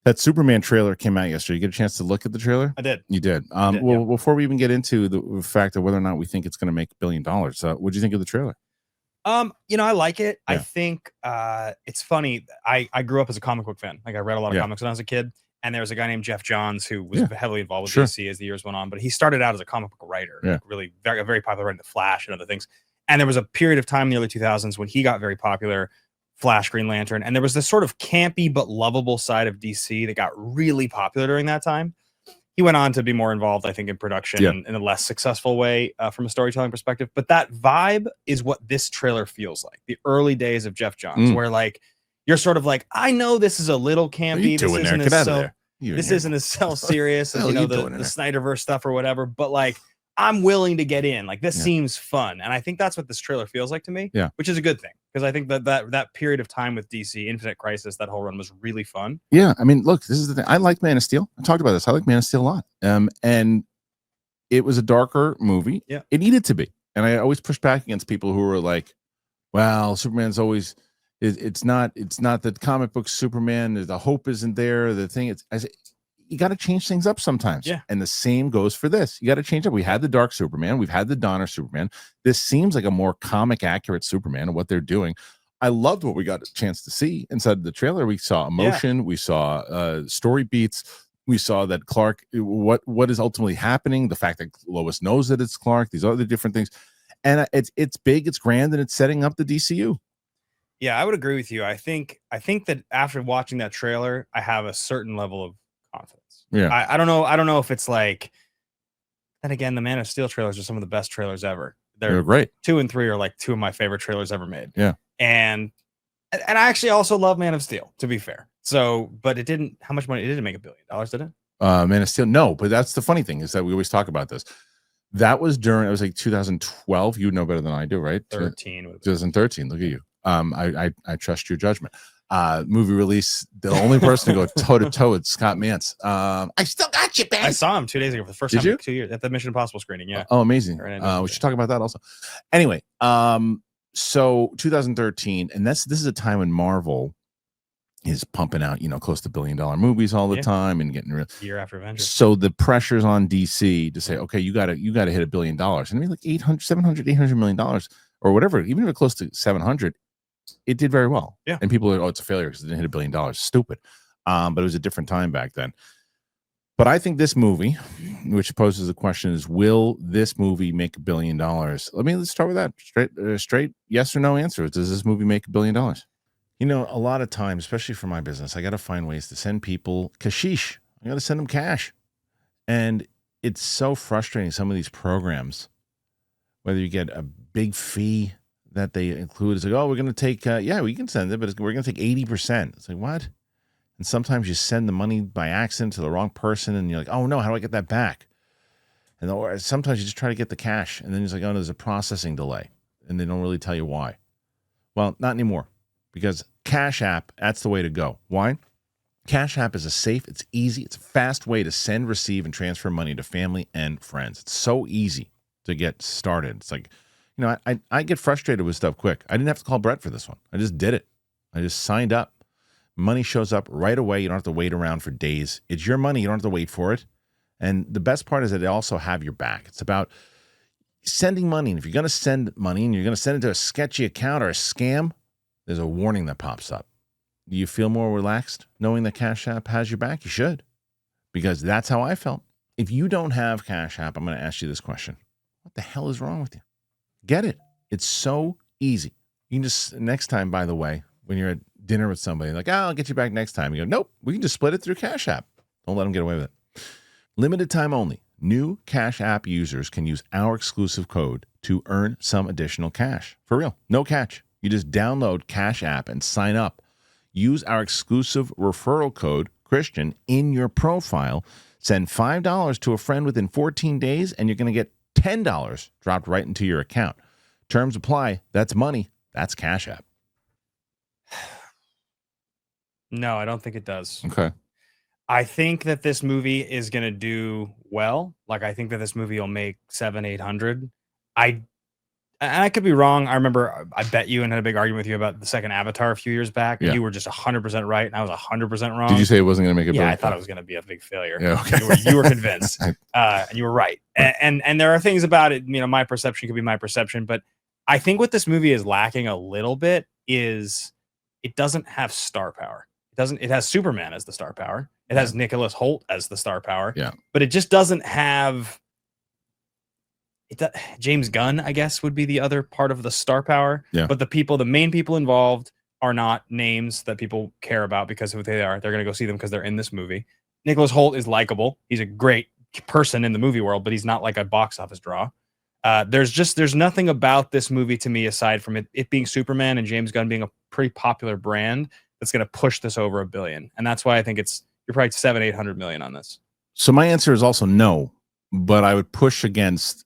That Superman trailer came out yesterday. You get a chance to look at the trailer? I did. You did. Well, yeah. Before we even get into the fact of whether or not we think it's going to make $1 billion, what do you think of the trailer? I like it. Yeah. I think it's funny. I grew up as a comic book fan. Like I read a lot of comics when I was a kid. And there was a guy named Jeff Johns who was heavily involved with DC as the years went on. But he started out as a comic book writer, like really very popular in The Flash and other things. And there was a period of time in the early 2000s when he got very popular, Flash, Green Lantern. And there was this sort of campy but lovable side of DC that got really popular during that time. He went on to be more involved, I think, in production in a less successful way from a storytelling perspective. But that vibe is what this trailer feels like. The early days of Jeff Johns, where like you're sort of like, I know this is a little campy. This isn't as serious as the Snyderverse stuff or whatever. But like, I'm willing to get in. Like this seems fun, and I think that's what this trailer feels like to me. Yeah, which is a good thing because I think that period of time with DC, Infinite Crisis, that whole run was really fun. Yeah, I mean, look, this is the thing. I like Man of Steel. I talked about this. I like Man of Steel a lot. And it was a darker movie. Yeah, it needed to be. And I always push back against people who are like, "Well, Superman's always." It's not the comic book Superman. The hope isn't there. The thing you got to change things up sometimes. Yeah. And the same goes for this. You got to change up. We had the Dark Superman. We've had the Donner Superman. This seems like a more comic accurate Superman of what they're doing. I loved what we got a chance to see inside the trailer. We saw emotion. We saw story beats. We saw that Clark, what is ultimately happening. The fact that Lois knows that it's Clark, these other different things. And it's big, it's grand, and it's setting up the DCU. Yeah, I would agree with you. I think that after watching that trailer, I have a certain level of confidence. Yeah, I don't know if it's like. Then again, the Man of Steel trailers are some of the best trailers ever. They're great. 2 and 3 are like 2 of my favorite trailers ever made. Yeah, and I actually also love Man of Steel. To be fair, so but it didn't. How much money? It didn't make $1 billion, did it? Man of Steel, no. But that's the funny thing is that we always talk about this. That was during. It was like 2012. You know better than I do, right? 2013. Look at you. I trust your judgment. Movie release, the only person to go toe to toe with Scott Mantz. I still got you, man. I saw him 2 days ago for the first time in 2 years at the Mission Impossible screening. Yeah. Oh, amazing. We should talk about that also. Anyway, so 2013, and this is a time when Marvel is pumping out, close to $1 billion movies all the time and getting year after Avengers. So the pressure's on DC to say, okay, you got to hit $1 billion. And I mean, like $800 million or whatever, even if it's close to 700. It did very well. Yeah. And people are, it's a failure because it didn't hit $1 billion. Stupid. But it was a different time back then. But I think this movie, which poses the question, is will this movie make $1 billion? Let's start with that. Straight yes or no answer. Does this movie make $1 billion? A lot of times, especially for my business, I got to find ways to send people kashish. I got to send them cash. And it's so frustrating, some of these programs, whether you get a big fee that they include. It's like, oh, we're going to take, we can send it, but we're going to take 80%. It's like, what? And sometimes you send the money by accident to the wrong person, and you're like, oh, no, how do I get that back? And or sometimes you just try to get the cash, and then it's like, oh, no, there's a processing delay, and they don't really tell you why. Well, not anymore, because Cash App, that's the way to go. Why? Cash App is a safe, it's easy, it's a fast way to send, receive, and transfer money to family and friends. It's so easy to get started. It's like, I get frustrated with stuff quick. I didn't have to call Brett for this one. I just did it. I just signed up. Money shows up right away. You don't have to wait around for days. It's your money. You don't have to wait for it. And the best part is that they also have your back. It's about sending money. And if you're going to send money and you're going to send it to a sketchy account or a scam, there's a warning that pops up. Do you feel more relaxed knowing that Cash App has your back? You should, because that's how I felt. If you don't have Cash App, I'm going to ask you this question. What the hell is wrong with you? Get it. It's so easy. You can just, next time, by the way, when you're at dinner with somebody, like, I'll get you back next time. You go, nope, we can just split it through Cash App. Don't let them get away with it. Limited time only. New Cash App users can use our exclusive code to earn some additional cash. For real. No catch. You just download Cash App and sign up. Use our exclusive referral code, Kristian, in your profile. Send $5 to a friend within 14 days, and you're going to get $10 dropped right into your account. Terms apply. That's money. That's Cash App. No, I don't think it does. Okay. I think that this movie is going to do well. Like, I think that this movie will make 700-800. And I could be wrong. I remember I bet you and had a big argument with you about the second Avatar a few years back. And you were just 100% right, and I was 100% wrong. Did you say it wasn't going to make it? Yeah, I thought it was going to be a big failure. Yeah, okay. You were convinced, and you were right. And there are things about it. My perception could be my perception, but I think what this movie is lacking a little bit is it doesn't have star power. It has Superman as the star power. It has Nicholas Hoult as the star power. Yeah, but it just doesn't have. James Gunn, I guess, would be the other part of the star power. Yeah. But the main people involved are not names that people care about because of who they are. They're going to go see them because they're in this movie. Nicholas Hoult is likable. He's a great person in the movie world, but he's not like a box office draw. There's nothing about this movie to me aside from it being Superman and James Gunn being a pretty popular brand that's going to push this over $1 billion. And that's why I think you're probably 700-800 million on this. So my answer is also no, but I would push against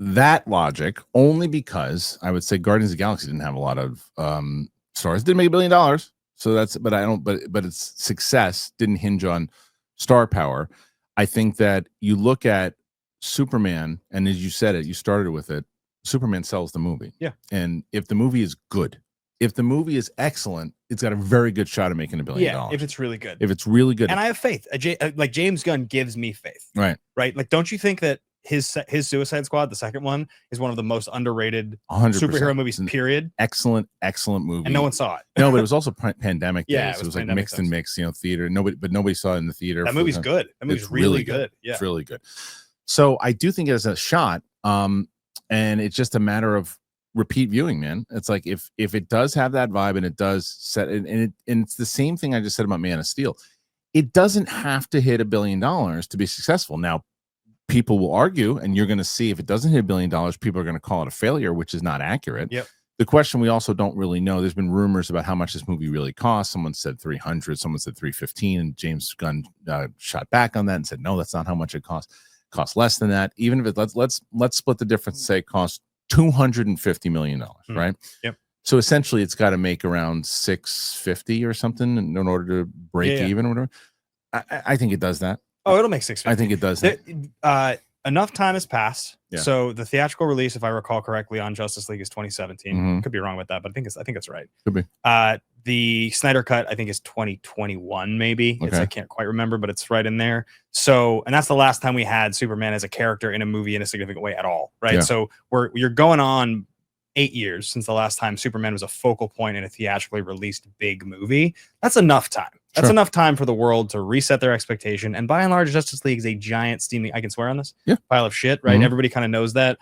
that logic only because I would say Guardians of the Galaxy didn't have a lot of stars. It didn't make $1 billion. So but its success didn't hinge on star power. I think that you look at Superman, and as you said it, you started with it. Superman sells the movie. Yeah. And if the movie is good, if the movie is excellent, it's got a very good shot of making $1 billion. Yeah, if it's really good. If it's really good. And I have faith. Like James Gunn gives me faith. Right. Right. Like, don't you think that his Suicide Squad, the second one, is one of the most underraid 100%. superhero movies, period? Excellent movie. And no one saw it. No, but it was also pandemic days. Yeah, it was like mixed, theater. Nobody saw it in the theater. That movie's good. That movie's really good. Yeah. It's really good. So I do think it has a shot. And it's just a matter of repeat viewing, man. It's like if it does have that vibe and it does set and it's the same thing I just said about Man of Steel. It doesn't have to hit $1 billion to be successful. Now, people will argue, and you're going to see if it doesn't hit $1 billion, people are going to call it a failure, which is not accurate. Yep. The question we also don't really know. There's been rumors about how much this movie really cost. Someone said 300, someone said 315, and James Gunn shot back on that and said, no, that's not how much it costs. It costs less than that. Even if it let's split the difference and say it costs $250 million, right? Yep. So essentially, it's got to make around 650 or something in order to break even or whatever. I think it does that. Oh, it'll make 650. I think it does that. Enough time has passed. Yeah. So the theatrical release, if I recall correctly, on Justice League is 2017. Mm-hmm. Could be wrong with that, but I think it's right. Could be. The Snyder Cut, I think, is 2021, maybe. Okay. I can't quite remember, but it's right in there. So, and that's the last time we had Superman as a character in a movie in a significant way at all, right? Yeah. So you're going on 8 years since the last time Superman was a focal point in a theatrically released big movie. That's enough time. That's enough time for the world to reset their expectation. And by and large, Justice League is a giant steaming, I can swear on this, pile of shit, right? Mm-hmm. Everybody kind of knows that.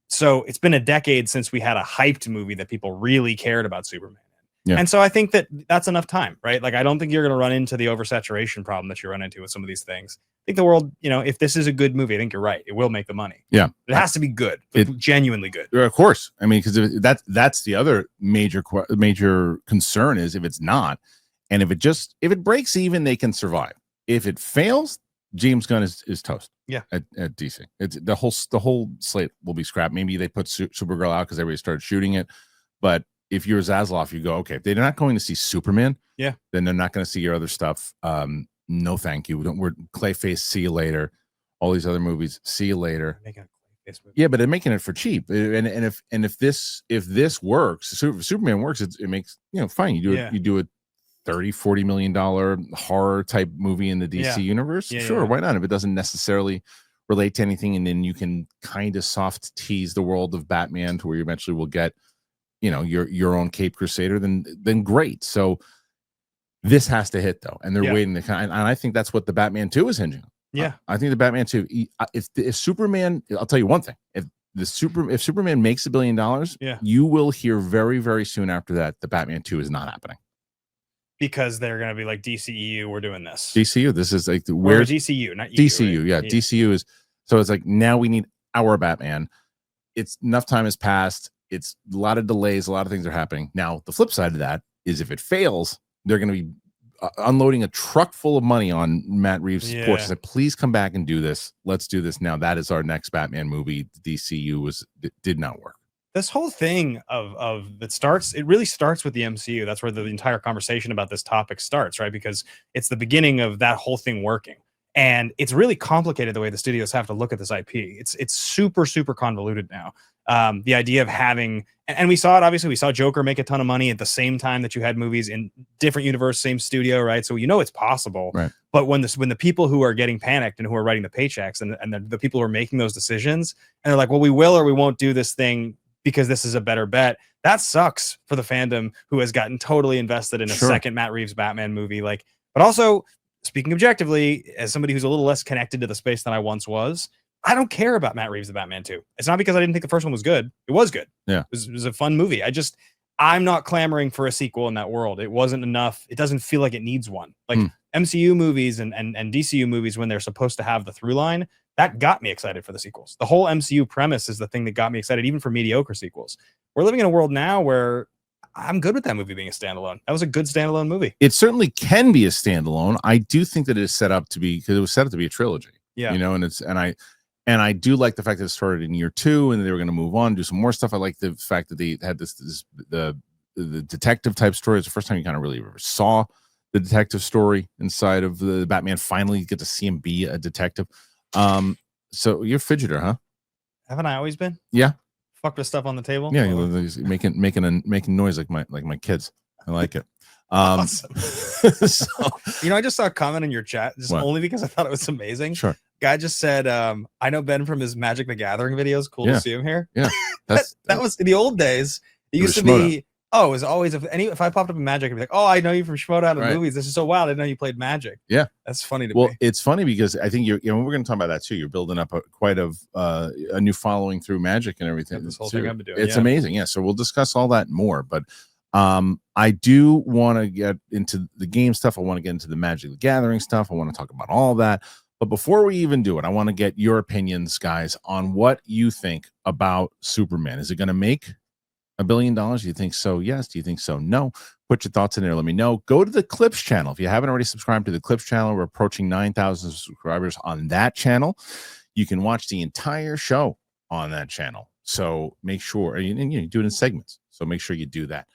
So it's been a decade since we had a hyped movie that people really cared about Superman. Yeah. And so I think that's enough time, right? Like, I don't think you're going to run into the oversaturation problem that you run into with some of these things. I think the world, if this is a good movie, I think you're right. It will make the money. Yeah. It has to be good, genuinely good. Of course. I mean, because that's the other major concern is if it's not, and if it breaks even, they can survive. If it fails, James Gunn is toast. Yeah. At DC. It's the whole slate will be scrapped. Maybe they put Supergirl out because everybody started shooting it, but if you're Zaslav, you go, okay, if they're not going to see Superman, then they're not going to see your other stuff. No, thank you. We're Clayface, see you later. All these other movies, see you later. Yeah, but they're making it for cheap. And if this works, if Superman works, it makes fine. You do a $30-40 million horror type movie in the DC universe. Sure, why not? If it doesn't necessarily relate to anything, and then you can kind of soft tease the world of Batman to where you eventually will get your own Cape Crusader, then great. So this has to hit though, and they're waiting to and I think that's what the Batman 2 is hinging on. Yeah, I think the Batman 2. If Superman, I'll tell you one thing: if Superman makes $1 billion, you will hear very, very soon after that the Batman 2 is not happening because they're going to be like DCEU. We're doing this. DCU. This is like where DCU, not EU, DCU. Right? Yeah, DCU is. So it's like now we need our Batman. It's enough time has passed. It's a lot of delays. A lot of things are happening. Now, the flip side of that is if it fails, they're going to be unloading a truck full of money on Matt Reeves' support. Say, please come back and do this. Let's do this now. That is our next Batman movie. DCU did not work. This whole thing it really starts with the MCU. That's where the entire conversation about this topic starts, right? Because it's the beginning of that whole thing working. And it's really complicated the way the studios have to look at this IP. It's super, super convoluted now. The idea of having, and we saw it, obviously, we saw Joker make a ton of money at the same time that you had movies in different universe, same studio, right? So it's possible. Right. But when the people who are getting panicked and who are writing the paychecks and the people who are making those decisions, and they're like, well, we will or we won't do this thing because this is a better bet, that sucks for the fandom who has gotten totally invested in a second Matt Reeves Batman movie. Like, but also, speaking objectively, as somebody who's a little less connected to the space than I once was, I don't care about Matt Reeves' The Batman 2. It's not because I didn't think the first one was good. It was good. Yeah. It was a fun movie. I'm not clamoring for a sequel in that world. It wasn't enough. It doesn't feel like it needs one. Like MCU movies and DCU movies, when they're supposed to have the through line, that got me excited for the sequels. The whole MCU premise is the thing that got me excited, even for mediocre sequels. We're living in a world now where I'm good with that movie being a standalone. That was a good standalone movie. It certainly can be a standalone. I do think that it is set up to be, because it was set up to be a trilogy. Yeah. And I do like the fact that it started in year 2 and they were going to move on, do some more stuff. I like the fact that they had the detective type story. It's the first time you kind of really ever saw the detective story inside of the Batman. Finally, you get to see him be a detective. So you're a fidgeter, huh? Haven't I always been? Yeah. Fuck with stuff on the table. Yeah, making noise like my kids. I like it. Awesome. So, I just saw a comment in your chat just only because I thought it was amazing. Sure. Guy just said, I know Ben from his Magic the Gathering videos. Cool to see him here. Yeah. That was in the old days. It used to be, it was always if I popped up in Magic, I'd be like, oh, I know you from Schmoedown and movies. This is so wild. I didn't know you played Magic. Yeah. That's funny to me. Well, it's funny because I think we're going to talk about that too. You're building up quite a new following through Magic and everything. This whole thing I've been doing. It's amazing. Yeah. So we'll discuss all that more, but I do want to get into the game stuff. I want to get into the Magic the Gathering stuff. I want to talk about all that. But before we even do it, I want to get your opinions, guys, on what you think about Superman. Is it going to make $1 billion? Do you think so? Yes. Do you think so? No. Put your thoughts in there. Let me know. Go to the Clips channel. If you haven't already subscribed to the Clips channel, we're approaching 9,000 subscribers on that channel. You can watch the entire show on that channel. So make sure, and you do it in segments. So make sure you do that.